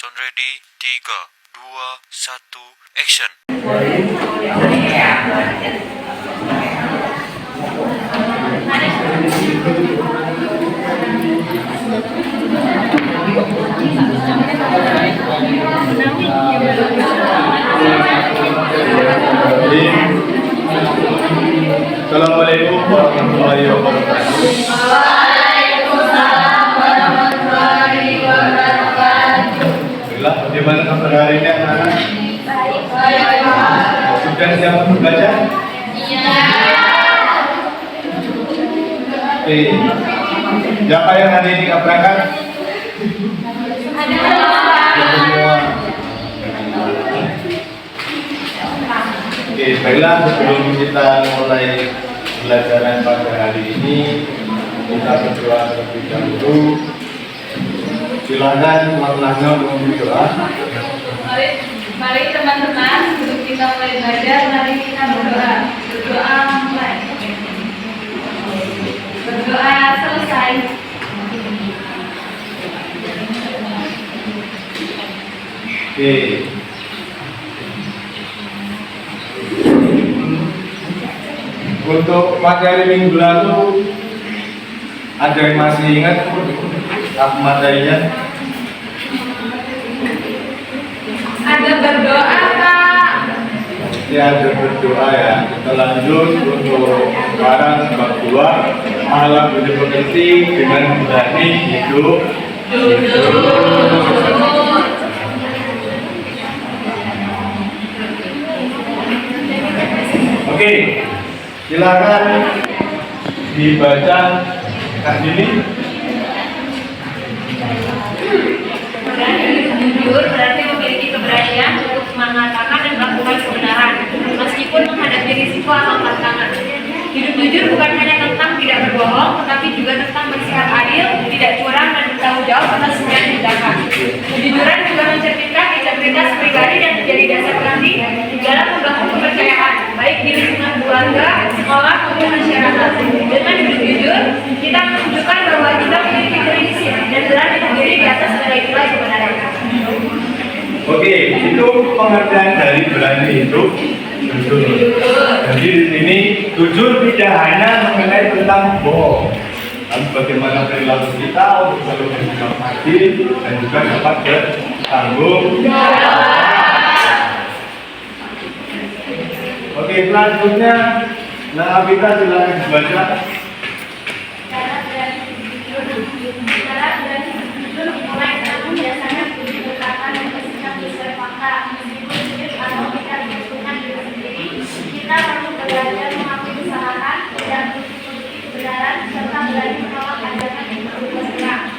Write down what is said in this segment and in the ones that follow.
Penonton ready, 3, 2, 1, action. Assalamualaikum warahmatullahi wabarakatuh. Waalaikumsalam warahmatullahi wabarakatuh. Alhamdulillah, bagaimana kabar hari ini anak-anak? Baik. Sudah siap membaca? Iya. Oke. Siapa yang hari ini nggak berangkat? Ada Semua. Oke, baiklah, sebelum kita mulai pelajaran pada hari ini, kita berdoa terlebih dahulu. Silakan maknanya untuk berdoa. Mari teman-teman, sebelum kita mulai belajar, mari kita berdoa. Berdoa mulai. Berdoa selesai. Oke. Untuk materi minggu lalu, ada yang masih ingat apa materinya? Ada berdoa, Kak. Ya, ada berdoa ya. Kita lanjut untuk sekarang bab 2, malam berpengerti dengan berani hidup. Oke, silakan dibaca Kak Dini. Berani hidup jujur berarti memiliki keberanian untuk mengatakan dan melakukan kebenaran, meskipun menghadapi risiko atau tantangan. Hidup jujur bukan hanya tentang tidak berbohong, tetapi juga tentang bersikap adil, tidak curang, dan bertanggung jawab atas semua yang dilakukan. Kejujuran juga mencerminkan integritas pribadi dan menjadi dasar nanti dalam membangun kepercayaan, baik di lingkungan keluarga, sekolah, maupun masyarakat. Dengan hidup jujur, kita menunjukkan bahwa kita memiliki prinsip dan berani berdiri di atas nilai-nilai kebenaran. Oke, itu pengertian dari berani hidup jujur. Jadi di sini jujur tidak hanya mengenai tentang bohong, tapi bagaimana perilaku kita untuk selalu bersikap adil dan juga dapat bertanggung jawab. Oke, selanjutnya, nah kita silakan dibaca. Kita perlu belajar mengakui kesalahan dan bukti kebenaran serta berani menolak ajaran yang berbeda.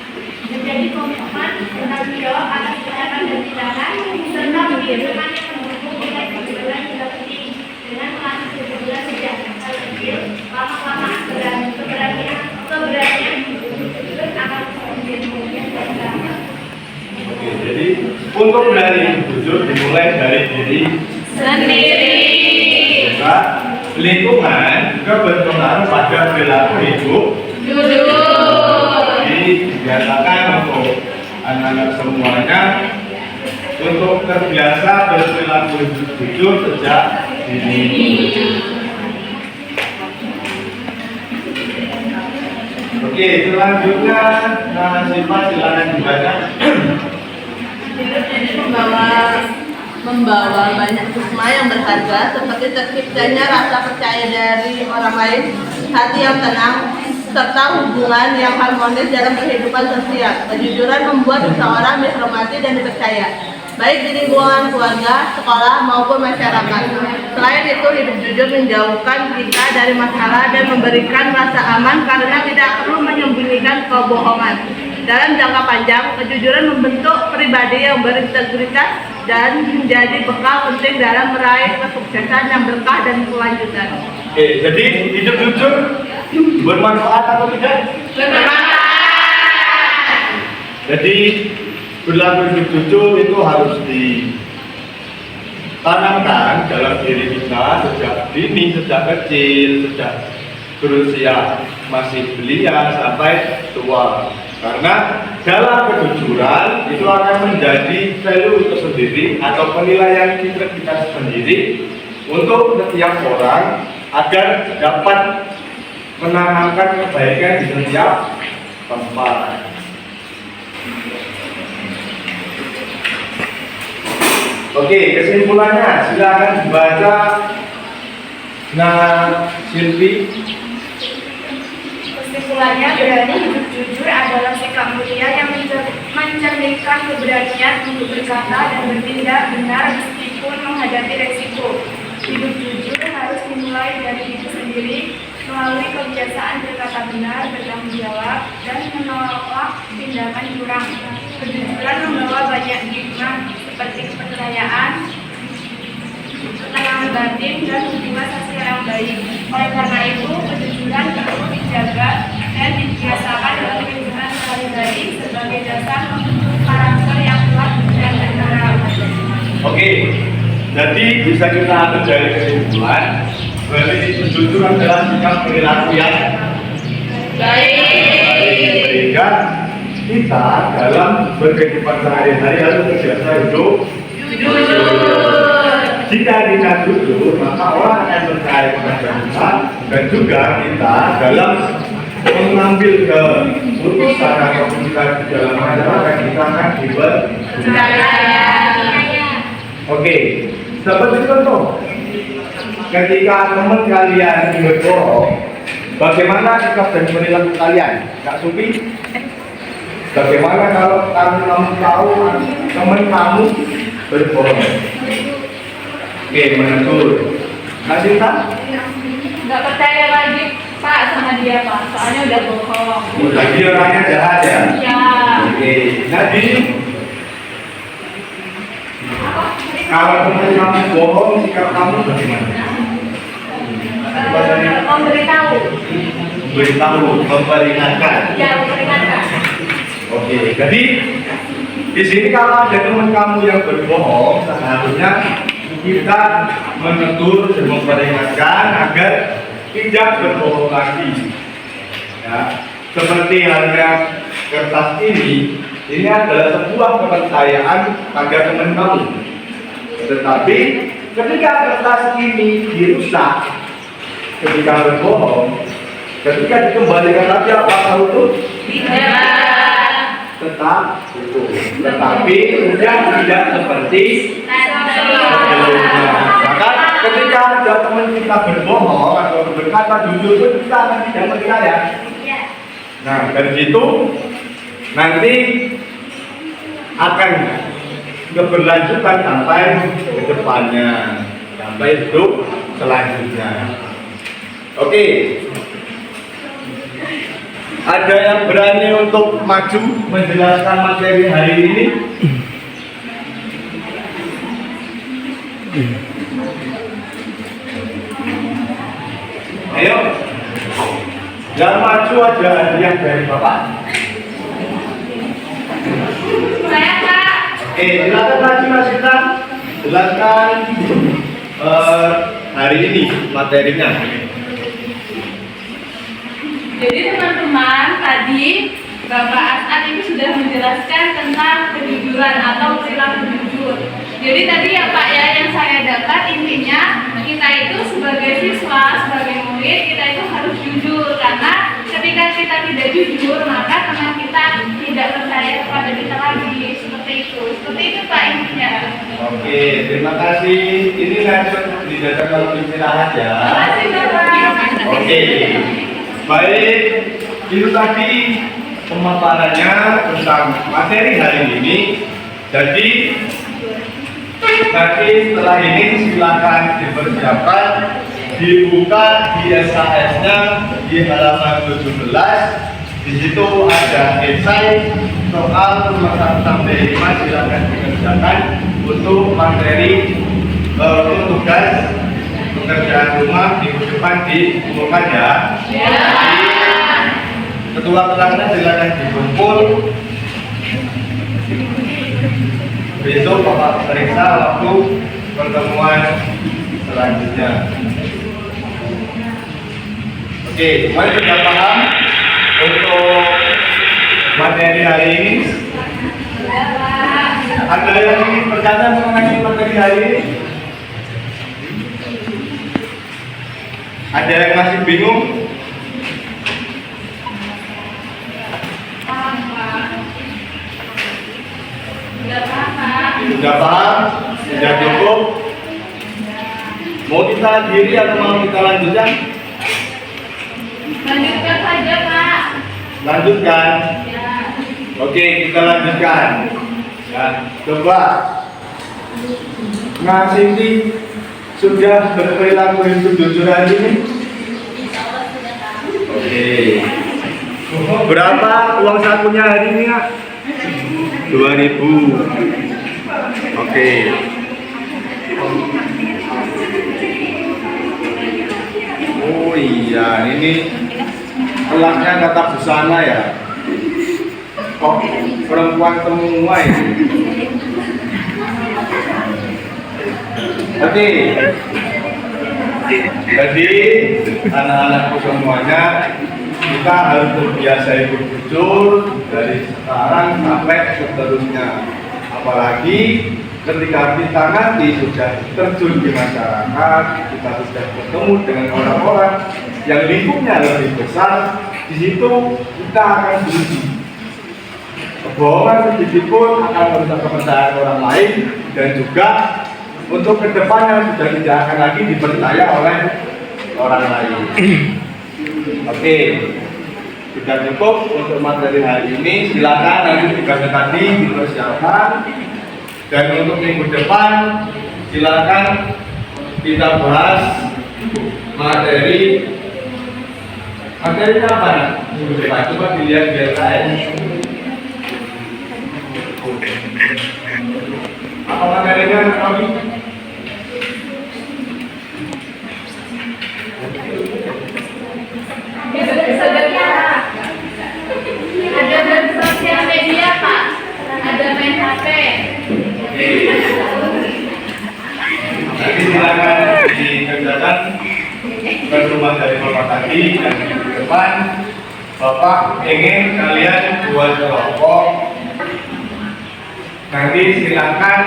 Menjadi komitmen bertanggung jawab atas tindakan dan tindakan serta kebijakan yang mendukung nilai kejujuran juga penting dengan melatih kejujuran sejak kecil. Lama-lama keberanian akan menjadi bagian dari kita. Oke, jadi untuk berani jujur dimulai dari diri Sendiri. juga, lingkungan juga berpengaruh pada perilaku hidup. Jadi dibiasakan untuk anak-anak semuanya untuk terbiasa berperilaku jujur sejak dini. Oke, selanjutnya Nah Siva silakan dibaca. Hidup jadi membawa banyak hikmah yang berharga, seperti terciptanya rasa percaya dari orang lain, hati yang tenang, serta hubungan yang harmonis dalam kehidupan sosial. Kejujuran membuat seseorang dihormati dan dipercaya, baik di lingkungan keluarga, sekolah, maupun masyarakat. Selain itu, hidup jujur menjauhkan kita dari masalah dan memberikan rasa aman karena tidak perlu menyembunyikan kebohongan. Dalam jangka panjang, kejujuran membentuk pribadi yang berintegritas dan menjadi bekal penting dalam meraih kesuksesan yang berkah dan kelanjutan. Oke, jadi hidup jujur bermanfaat atau tidak? Jadi perilaku hidup jujur itu harus ditanamkan dalam diri kita sejak dini, sejak kecil, sejak berusia masih belia sampai tua. Karena dalam kejujuran itu akan menjadi value tersendiri atau penilaian kita sendiri untuk setiap orang agar dapat menanamkan kebaikan di setiap tempat. Oke, kesimpulannya silakan dibaca. Nah, Silvi. Kesimpulannya, berani hidup jujur adalah sikap mulia yang mencerminkan keberanian untuk berkata dan bertindak benar meskipun menghadapi resiko. Hidup jujur harus dimulai dari diri sendiri melalui kebiasaan berkata benar, bertanggung jawab, dan menolak tindakan curang. Kejujuran membawa banyak hikmah seperti kepercayaan, ketenangan batin, dan hubungan sosial yang baik. Oleh karena itu, kejujuran perlu dijaga dan dibiasakan dalam kehidupan sehari-hari sebagai dasar membentuk karakter yang kuat dan benar. Oke, jadi bisa kita ambil dari kesimpulan berarti jujur adalah sikap perilaku yang baik, sehingga kita dalam berkehidupan sehari-hari harus terbiasa hidup jujur. Jika kita jujur, maka orang akan percaya kepada kita, dan juga kita dalam mengambil keputusan atau kita di dalam masyarakat kita akan dipercaya. Oke, seperti contoh, ketika teman kalian berbohong, bagaimana sikap dan perilaku kalian? Kak Supi, bagaimana kalau kamu tahu teman kamu berbohong? Oke, menegur. Kak Sinta? Nggak percaya lagi Pak sama dia Pak, soalnya udah bohong. Lagi orangnya jahat ya? Ya. Oke, jadi kalau teman kamu bohong, sikap kamu bagaimana? Memberitahu. Beritahu, memperingatkan. Ya, memperingatkan. Oke, jadi di sini kalau ada teman kamu yang berbohong, seharusnya kita menegur dan memperingatkan agar tidak berbohong lagi. Ya, seperti halnya kertas ini adalah sebuah kepercayaan pada teman kamu. Tetapi ketika kertas ini dirusak, ketika berbohong, ketika dikembalikan lagi apakah utuh? Tidak. Tetap utuh. Tetapi sudah tidak seperti sebelumnya. Maka ketika ada teman kita berbohong atau berkata jujur pun kita akan tidak percaya. Nah, dari situ nanti akan keberlanjutan sampai ke depannya, sampai hidup selanjutnya. Oke. Ada yang berani untuk maju menjelaskan materi hari ini? Ayo. Yang maju ada hadiah dari Bapak. Saya Kak. Oke, silakan maju Mas Sinta. Jelaskan hari ini materinya. Jadi teman-teman, tadi Bapak As'ad ini sudah menjelaskan tentang kejujuran atau perilaku jujur. Jadi tadi ya Pak ya, yang saya dapat intinya kita itu sebagai siswa, sebagai murid, kita itu harus jujur. Karena ketika kita tidak jujur, maka teman kita tidak percaya kepada kita lagi. Seperti itu Pak intinya. Oke, terima kasih. Ini lanjut di data kalau istirahat ya. Terima kasih Bapak. Oke, baik. Itu tadi pemaparannya tentang materi hari ini. Jadi nanti setelah ini silakan dipersiapkan, dibuka di SKS-nya di halaman 17. Di situ ada esai soal pemetaan B5, silakan dikerjakan untuk materi untuk tugas pekerjaan rumah minggu depan diumumkan ya. Ketua kelasnya silakan dikumpul. Besok Bapak periksa waktu pertemuan selanjutnya. Oke, semuanya sudah paham untuk materi hari ini? Ada yang ingin bertanya mengenai materi hari ini? Ada yang masih bingung? Sudah paham? Sudah cukup? Mau kita akhiri atau mau kita lanjutkan? Lanjutkan saja, Pak. Lanjutkan. Ya. Oke, kita lanjutkan. Ya, coba. Nah, Cindy sudah berperilaku hidup jujur hari ini? Oke. Berapa uang sakunya hari ini, ya? 2.000. Oke. Oh iya, ini kelasnya kata busana ya. Kok perempuan semua ini. Oke. Jadi anak-anakku semuanya, kita harus terbiasa hidup jujur dari sekarang sampai seterusnya. Apalagi ketika kita nanti sudah terjun di masyarakat, kita sudah bertemu dengan orang-orang yang lingkupnya lebih besar, di situ kita akan diuji. Kebohongan sedikit pun akan merusak kepercayaan orang lain, dan juga untuk kedepannya sudah tidak akan lagi dipercaya oleh orang lain. Oke, sudah cukup untuk materi hari ini. Silakan nanti tugasnya tadi dipersiapkan. Dan untuk minggu depan, silakan kita bahas materi apa? Minggu depan coba dilihat biasa. Apa materinya, Robi? Ada bersosial media, Pak. Ada main HP. Nanti silakan dikerjakan ke rumah dari Bapak tadi, dan di depan Bapak ingin kalian buat kelompok. Nanti silakan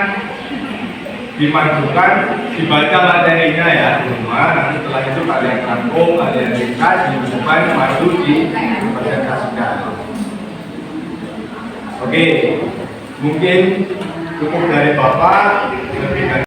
dimajukan, dibaca materinya ya di rumah. Nanti setelah itu kalian rangkum, kalian ringkas, dimasukkan, maju dipresentasikan. Oke, mungkin cukup dari Bapak. Lebih